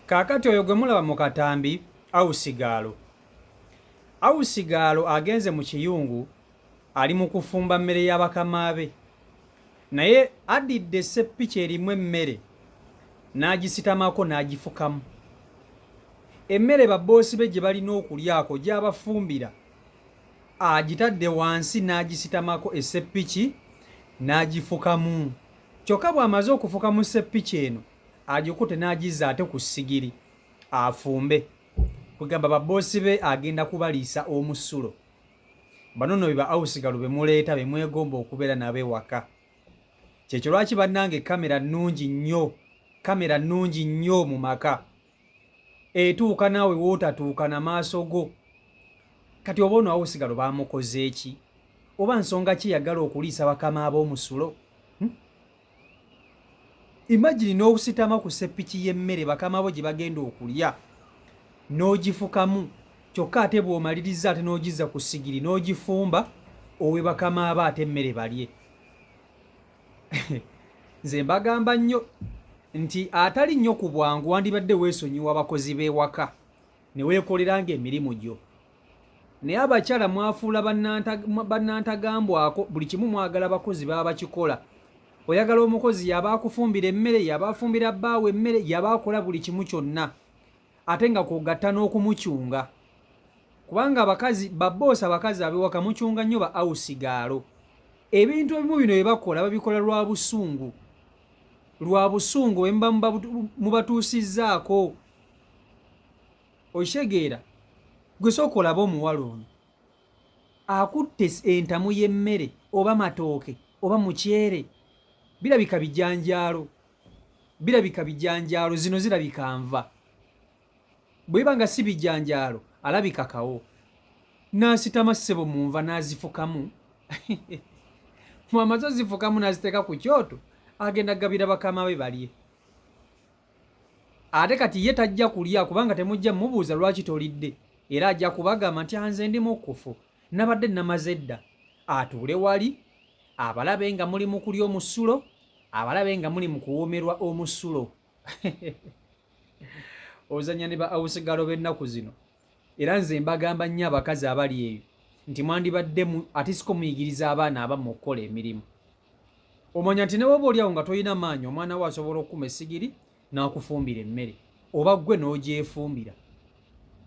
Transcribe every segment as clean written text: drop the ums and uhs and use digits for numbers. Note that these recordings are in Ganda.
Kaakati oyo gwe mulaba mu katambi awusigaalo. Awusigaalo agenze mu kiyungu ali mu kufumba mmere ya bakama be. Naye addidde esseppiki erimu emmere n'agisitamako n'agifukamu. Emmere babboosi be gye balina okulyako gy'abafumbira agitadde wansi n'agisitamako esseppiki n'agifukamu. Kyokka bw'amaze okufukamu seppiki eno agikute n'agizza ate ku ssigiri afumbe. Kugamba babboosi be agenda kubaliisa omusulo. Bano nno biba awusigalo be muleeta be mwegomba okubeera n'ab'ewaka. Kyekyo lwaki bannange kamera nnungi nnyo mu maka. Etuuka naawe wootatuuka na maaso go. Kati oba ono awusigalo baamukoze eki? Oba nsonga ki yagala okuliisa bakama ab'omusulo? Imagine n'okusitama ku seppiki y'emmere bakama bo gye bagenda okulya n'ogifukamu, kyokka ate bw'omaliriza ate n'ogizza ku ssigiri n'ogifumba owe bakama aba ate emmere balye. Nze mbagamba nnyo nti atali nnyo ku bwangu wandibadde weesonyiwa abakozi b'ewaka ne weekoleranga emirimu gyo. Naye abakyala mwafuula bannantagambwako, buli kimu mwagala abakozi baba bakikola. Oyagala omukozi yaba akufumbira emmere, yaba afumbira bbaawe emmere, yaba akola buli kimu kyonna, ate nga kwogatta n'okumucunga. Kubanga abakazi babboosa abakazi ab'ewaka mucunga nnyo ba awusigaalo. Ebintu ebimu bino bye bakola babikola lwa busungu bwe muba mubatuusizzaako. Okitegeera? Gwe sooka olaba omuwala ono akutte entamu y'emmere oba matooke oba mukyere, birabika bijanjaalo, zino zirabika nva. Bwe biba nga si bijanjaalo alabika kawo. N'asitama ssebo mu nva n'azifukamu. Mwamaze ozifukamu n'aziteeka ku kyoto, agenda gabira bakama be balye. Ate kati ye tajja kulya kubanga temujja mmubuuza lwaki tolidde, era ajja kubagamba nti nze ndi mukkufu, nabadde namaze dda. Atuule wali abalabe nga muli mu kulya omusulo, abalabe nga muli mu kuwoomerwa omusulo. Ozannya ne ba awusigalo b'ennaku zino. Era nze mbagamba nnyo abakazi abali eyo nti mwandibadde ate siko muyigiriza abaana abamu okukola emirimu. Omanya nti ne bw'oba olyawo nga tolina maanyi, omwana we asobola okukuma essigiri n'akufumbira emmere, oba ggwe n'ogyefumbira.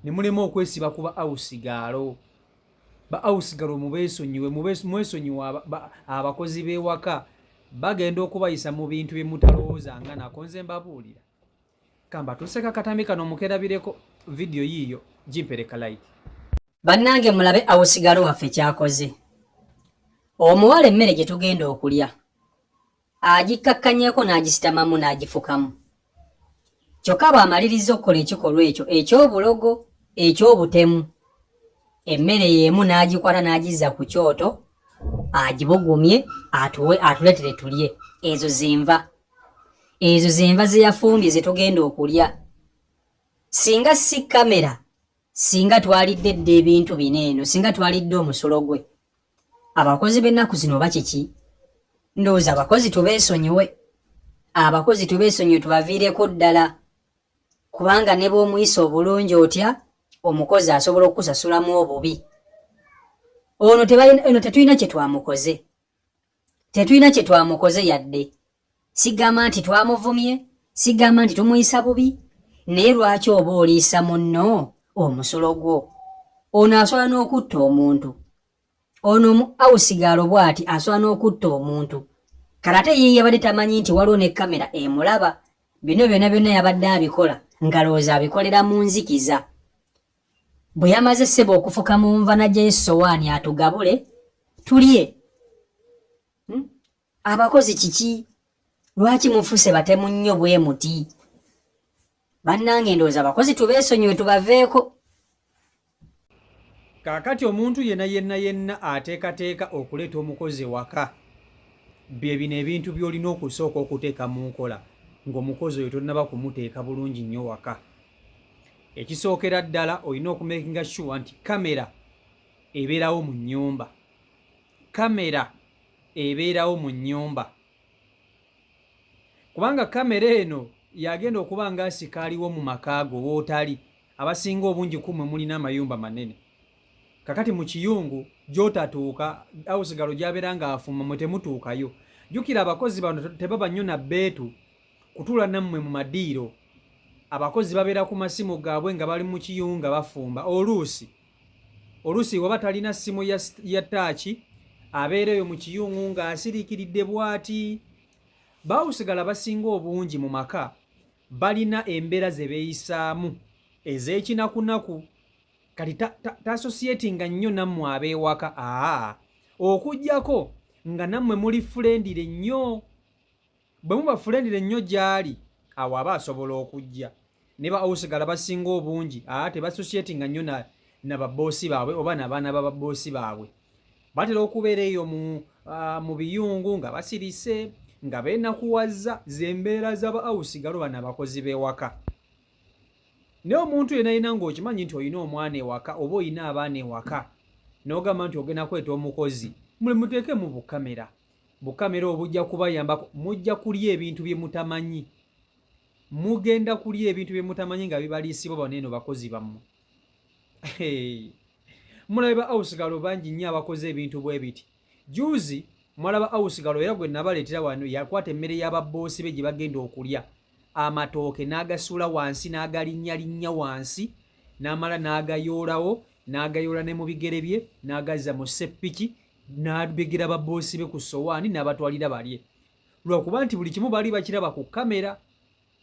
Ne mulema okwesiba ku ba awusigaalo. Ba awusigalo mubeesonyiwe, mwesonyiwe abakozi b'ewaka bagenda okubayisa mu bintu bye mutalowoozanga nako. Nze mbabuulira. Kamba tuseka katambi kano mukerabireko vidiyo yiiyo gimpereka like. Bannange mulabe awusigalo waffe kyakoze. Omuwala emmere gye tugenda okulya agikakkanyeeko n'agisitamamu n'agifukamu. Kyokka bw'amaliriza okukola ekikolwa ekyo eky'obulogo, eky'obutemu, emmere y'emu n'agikwata n'agizza ku kyoto, agibugumye atuleetere tulye. Ezo zenva ze yafumbye ze tugenda okulya. Singa si kamera, singa twalidde dda ebintu bino eno, singa twalidde omusulo gwe, abakozi b'ennaku zino oba kiki? Ndowooza abakozi tubeesonyiwe, tubaviireko ddala, kubanga ne bw'omuyisa obulungi otya, omukozi asobola okukusasulamu obubi. Ono tetulina kye twamukoze, yadde sigamba nti twamuvumye, sigamba nti tumuyisa bubi, naye lwaki oba oliisa munno omusulo gwo? Ono asobola n'okutta omuntu. Ono awusigaalo bw'ati asobola n'okutta omuntu. Kale ate ye yabadde tamanyi nti waliwo ne kamera emulaba. Bino byonna yabadde abikola ngalowooza abikolera mu nzikiza. Bwe yamaze ssebo okufuka mu nva n'aggyayo essowaani atugabule tulye. Abakozi kiki? Lwaki mufuuse batemu nnyo bwe muti? Bannange ndowooza abakozi tubeesonyiwe, tubaveeko. Kaakati omuntu yenna ateekateeka okuleeta omukozi waka, bye bino ebintu by'olina okusooka okuteeka mu nkola ng'omukozi oyo tonnaba kumuteeka bulungi nnyo waka. Ekisookera ddala olina okumakinga sure nti kamera ebeerawo mu nnyumba. Kubanga kamera eno yagenda okuba nga asikaaliwo mu makaago wootali abasinga obungi kumwe mulina amayumba manene. Kakati mu kiyungu gy'otatuuka awusigalo gy'abeera ng'afuma mwe temutuukayo. Jjukira abakozi bano tebaba nnyo na bbeetu kutuula nammwe mu madiiro. Abakozi babeera ku masimu gaabwe nga bali mu kiyungu nga bafumba. Oluusi waba talina ssimu ya taaki abeera eyo mu kiyungu ng'asiriikiridde bw'ati. Baawusigala basinga obungi mu maka balina embeera ze beeyisaamu ez'ekinakunaku. Kati tasosietinga nnyo nammwe ab'ewaka. Okuggyako nga nammwe muli fulendire nnyo. Bwe muba fulendire nnyo gy'ali awo aba asobola okujja. Ne baawusigala basinga obungi tebasosietinga nnyo na babboosi baabwe oba n'abaana babboosi baabwe. Batera okubeera eyo mu biyungu nga basirise nga beenakuwazza z'embeera z'abaawusigalo bano abakozi b'ewaka. Naye omuntu yenna ng'okimanyi nti olina omwana ewaka oba olina abaana ewaka n'ogamba nti ogenda kweta omukozi, muteeke mu bukamera. Bukamera obujja kubayambako, mujja kulya ebintu bye mutamanyi. Mugenda kulya ebintu bye mutamanyi nga bibaliisibwa bano eno bakozi bammwe. Mulaba awusigalo bangi nnyo abakoze ebintu bwe biti. Juzi mwalaba awusigalo era gwe nabaleetera wano yakwata emmere y'ababboosi be gye bagenda okulya. Amatooke n'agasuula wansi n'agalinnya wansi n'amala n'agayoolawo n'agayoola ne mu bigere bye n'agazza mu seppiki n'abigera babboosi be ku ssowaani n'abatwalira balye. Lwakuba nti buli kimu baali bakiraba ku kamera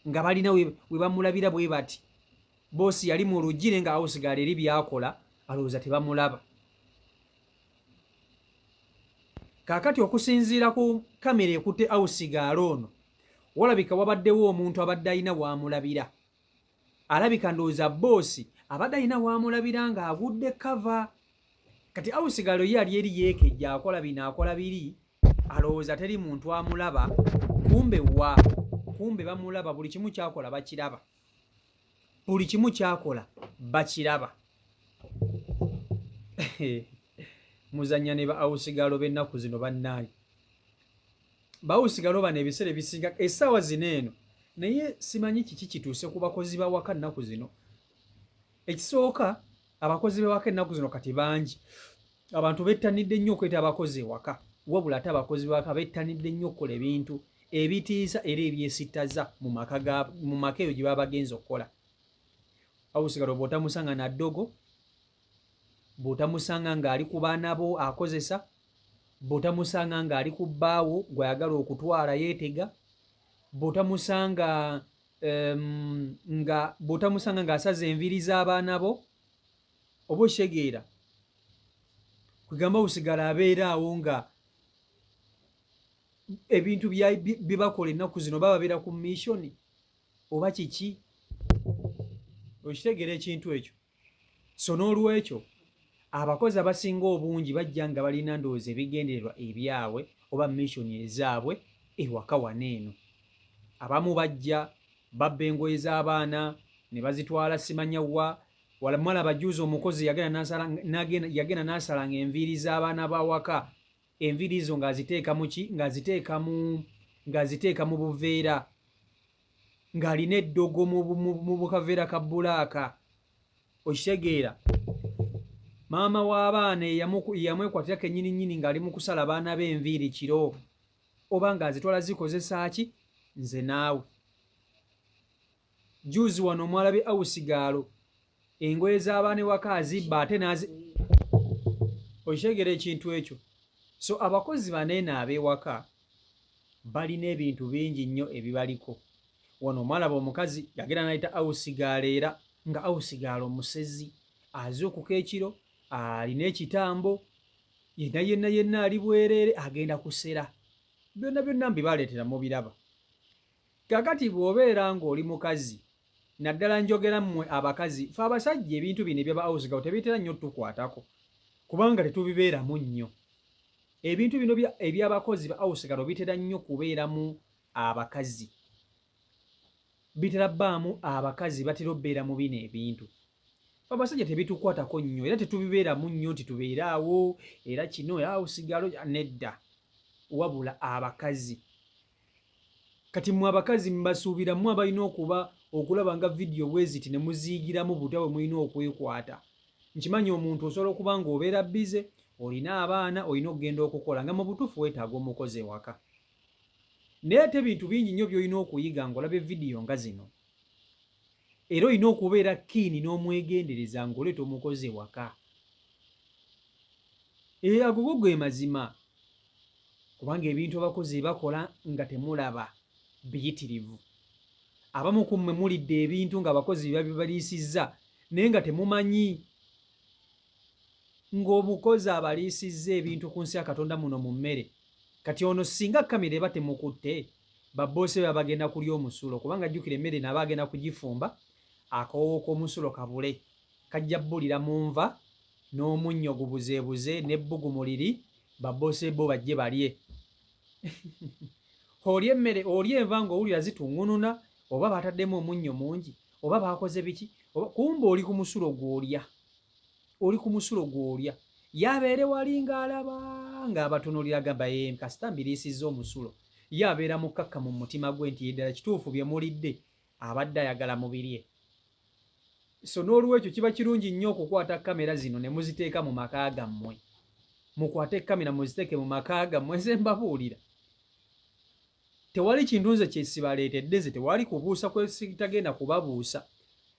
nga balina we bamulabira bwe bati. Boosi yali mu lugire nga awusigalo eri byakola alowooza tebamulaba. Kaakati okusinziira ku kamera ekutte awusigalo ono walabika wabaddewo omuntu abadde alina wamulabira. Alabika ndowooza boosi abadde alina wamulabira ng'agudde kava. Kati awusigalo ye ali eri yeekejja akola bino akola biri alowooza teri muntu amulaba. Kumbe bamulaba, buli kimu kyakola bakiraba. Buli kimu kyakola bakiraba. Muzannya ne ba awusigalo b'ennaku zino bannaayi. Baawusigalo bano ebiseera ebisinga essaawa zino eno, naye simanyi kiki kituuse ku bakozi b'awaka ennaku zino. Ekisooka abakozi b'ewaka ennaku zino kati bangi. Abantu bettanidde nnyo okweta abakozi ewaka, wabula ate abakozi b'ewaka bettanidde nnyo okukola ebintu ebitiisa era ebyesittaza mu maka eyo gye baba bagenza okukola. Awusigalo bw'otamusanga na ddogo, bw'otamusanga ng'ali ku baana bo akozesa, bw'otamusanga ng'ali ku bbaawo gw'ayagala okutwala yeetega, bw'otamusanga ng'asaza enviiri z'abaana bo, oba okitegeera. Kugamba awusigalo abeera awo nga ebintu bye bakola ennaku zino baba babeera ku mission oba kiki. Okitegeera ekintu ekyo. So n'olwekyo abakozi abasinga obungi bajja nga balina ndowooza ebigendererwa ebyabwe oba mission ezaabwe ewaka wano eno. Abamu bajja babba engoye z'abaana ne bazitwala simanya wa. Walamala abajuuzi omukozi yagenda n'asalanga enviiri z'abaana b'awaka. Enviiri zo ng'aziteeka mu ki? Ng'aziteeka mu buveera. Ng'alina eddogo mu bukaveera ka bbulaaka. Okitegeera. Maama w'abaana yamwekwatira kennyini ng'ali mu kusala baana b'enviiri kiro. Oba ng'azitwala zikozesa ki? Nze naawe. Juuzi wano mwalabe awusigalo engoye z'abaana ewaka azibba ate okitegeera ekintu ekyo. So abakozi baneeno ab'ewaka balina ebintu bingi nnyo ebibaliko. Wano mwalaba omukazi yagenda n'ayita awusigalo era nga awusigalo musezi azuukuka ekiro alina ekitambo yenna ali bwereere agenda kusera. Byonna mbibaleetera mubiraba. Kakati bw'obeera ng'oli mukazi naddala njogera mmwe abakazi fe abasajja ebintu bino ebyaba awusigalo tebitera nnyo tukwatako kubanga tetubibeeramu nnyo. Ebintu bino eby'abakozi ba awusigalo bitera nnyo kubeeramu abakazi. Bitera bbaamu abakazi batera obbeera mu bino ebintu. Abasajja tebitukwatako nnyo era tetubibeeramu nnyo nti tubeeraawo era kino awusigalo nedda. Wabula abakazi kati mwe abakazi mbasuubira mwe abalina okuba okulaba nga vidiyo bweziti ne muziigiramu butawe mulina okwekwata. Nkimanyi omuntu osobola okuba nga obeera bize, olina abaana, olina okugenda okukola nga mu butuufu weetaaga omukozi ewaka. Naye ate ebintu bingi nnyo by'olina okuyiga ng'olaba vidiyo nga zino. Era olina okubeera kiini n'omwegendereza ng'oleeta omukozi ewaka. Ago ge mazima. Kubanga ebintu abakozi bakola nga temulaba biyitirivu. Abamu ku mmwe mulidde ebintu ng'abakozi babibaliisizza naye nga temumanyi ng'omukozi abaliisizza ebintu ku nsi ya Katonda muno mu mmere. Kati ono singa kamera eba temukutte, babboose baba bagenda kulya omusulo kubanga jjukira emmere nabo agenda kugifumba, akawoowo k'omusulo kabule kajja bbulira mu nva n'omunnyo gubuzeebuze n'ebbugu muliri, babboose bo bajje balye. Olya emmere olya enva ng'owulira zituŋŋununa, oba bataddemu omunnyo mungi, oba bakoze biki, kumbe oli ku musulo gw'olya. Oli ku musulo gw'olya. Yabeere wali ng'alaba ng'abatunuulira agamba kasita mbiriisizza omusulo. Ye abeera mukkakka mu mutima gwe nti ddala kituufu bye mulidde abadde ayagala mubirye. So n'olwekyo kiba kirungi nnyo okukwata kamera zino ne muziteeka mu maka gammwe. Mukwate kamera muziteeke mu maka gammwe, nze mbabuulira. Tewali kintu nze kye sibaleetedde, ze tewali kubuusa kwe sitagenda kubabuusa.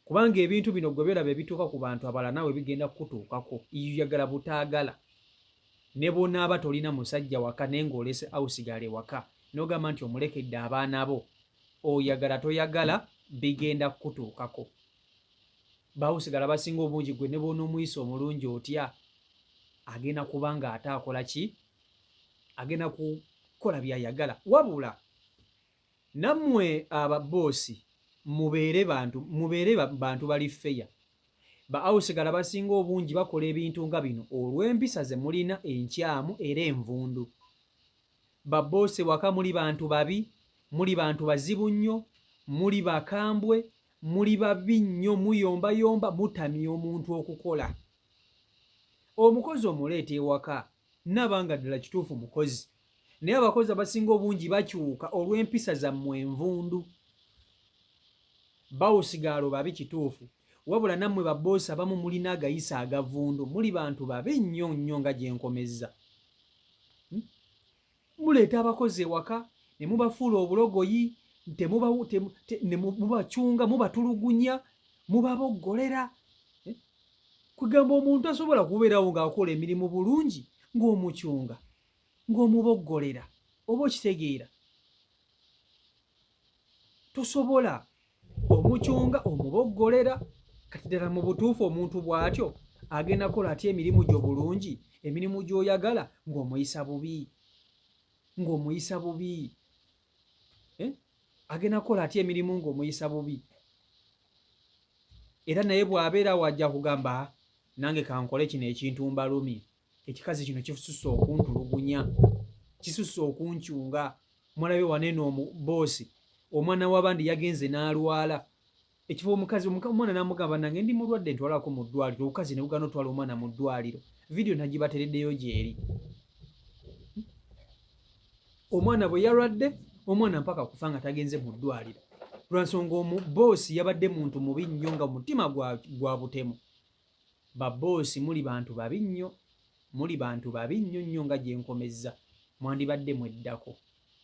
Kubanga ebintu bino gwe biraba ebituuka ku bantu abalala naawe bigenda kukutuukako. Yagala butaagala. Ne bonaaba tolina musajja waka naye ng'olese awusigale waka n'ogamba nti omulekedde abaana bo, oyagala toyagala bigenda kukutuukako. Bawusigala basinga obungi gwe ne boonomuyisa omulungi otya, agenda kuba nga ate akola ki? Agenda kukola by'ayagala. Wabula nammwe ababoosi mubeere bantu bali feya. Bawusigala basinga obungi bakola ebintu nga bino olw'empisa ze mulina enkyamu era envundu. Babboose waka muli bantu babi, muli bantu bazibu nnyo, muli bakambwe, muli babi nnyo, muyombayomba, mutamya omuntu okukola. Omukozi omuleeta ewaka nabanga ddala kituufu mukozi, naye abakozi abasinga obungi bakyuka olw'empisa zammwe envundu. Bawusigalo babi kituufu, wabula nammwe babboosi abamu mulina agayisa agavundu, muli bantu babi nnyo nnyo nga gye nkomezza. Muleeta abakozi ewaka ne mubafuula obulogoyi, ne mubacunga, mubatulugunya, mubaboggolera. Kugamba omuntu asobola kubeerawo ng'akola emirimu bulungi ng'omucunga, ng'omuboggolera, oba okitegeera. Tosobola omucunga omuboggolera. Kati ddala mu butuufu omuntu bw'atyo agenda kola atya emirimu gyo bulungi, emirimu gy'oyagala ng'omuyisa bubi, ng'omuyisa bubi. Agenda kola atya emirimu ng'omuyisa bubi. Era naye bw'abeera wajja kugamba nange kankole kino ekintu mbalumi, ekikazi kino kisusse okuntulugunya, kisusse okuncunga. Mulabe waneeno omuboosi, omwana w'abandi yagenze n'alwala. Ekifo omukazi omwana n'amugamba nange ndi mulwadde ntwalako mu ddwaliro, omukazi ne bugana otwala omwana mu ddwaliro. Vidiyo nagibatereddeyo gy'eri. Omwana bwe yalwadde, omwana mpaka kufa nga tagenze mu ddwaliro. Lwansonga omuboosi yabadde muntu mubi nnyo nga omutima gwa butemu. Babboosi muli bantu babi nnyo, muli bantu babi nnyo nnyo nga gye nkomezza. Mwandibadde mweddako.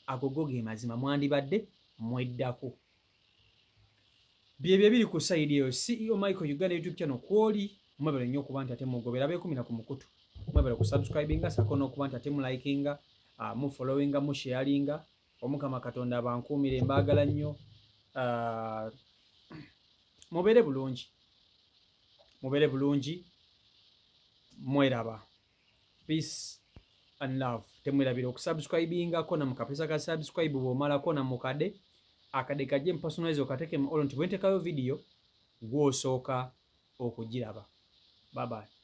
Agogo ge mazima, mwandibadde mweddako. Byebyo biri ku sayidi eyo CEO Michael Uganda YouTube channel kwoli. Mwebale nnyo okuba nti ate mugobera beekumi na ku mukutu. Mwebale ku subscribinga sako n'okuba nti ate mulikinga, mufollowinga, musharinga. Omukama Katonda abankuumire, mbaagala nnyo. Mubeere bulungi. Mubeere bulungi. Mweraba. Peace and love. Temwerabira okusubscribinga ko na mukapesa ka subscribe bw'omalako na mukade. Akade kajje mpersonalize okateke mu olwo nti bwe ntekayo video gw'osooka okugiraba. Bye bye.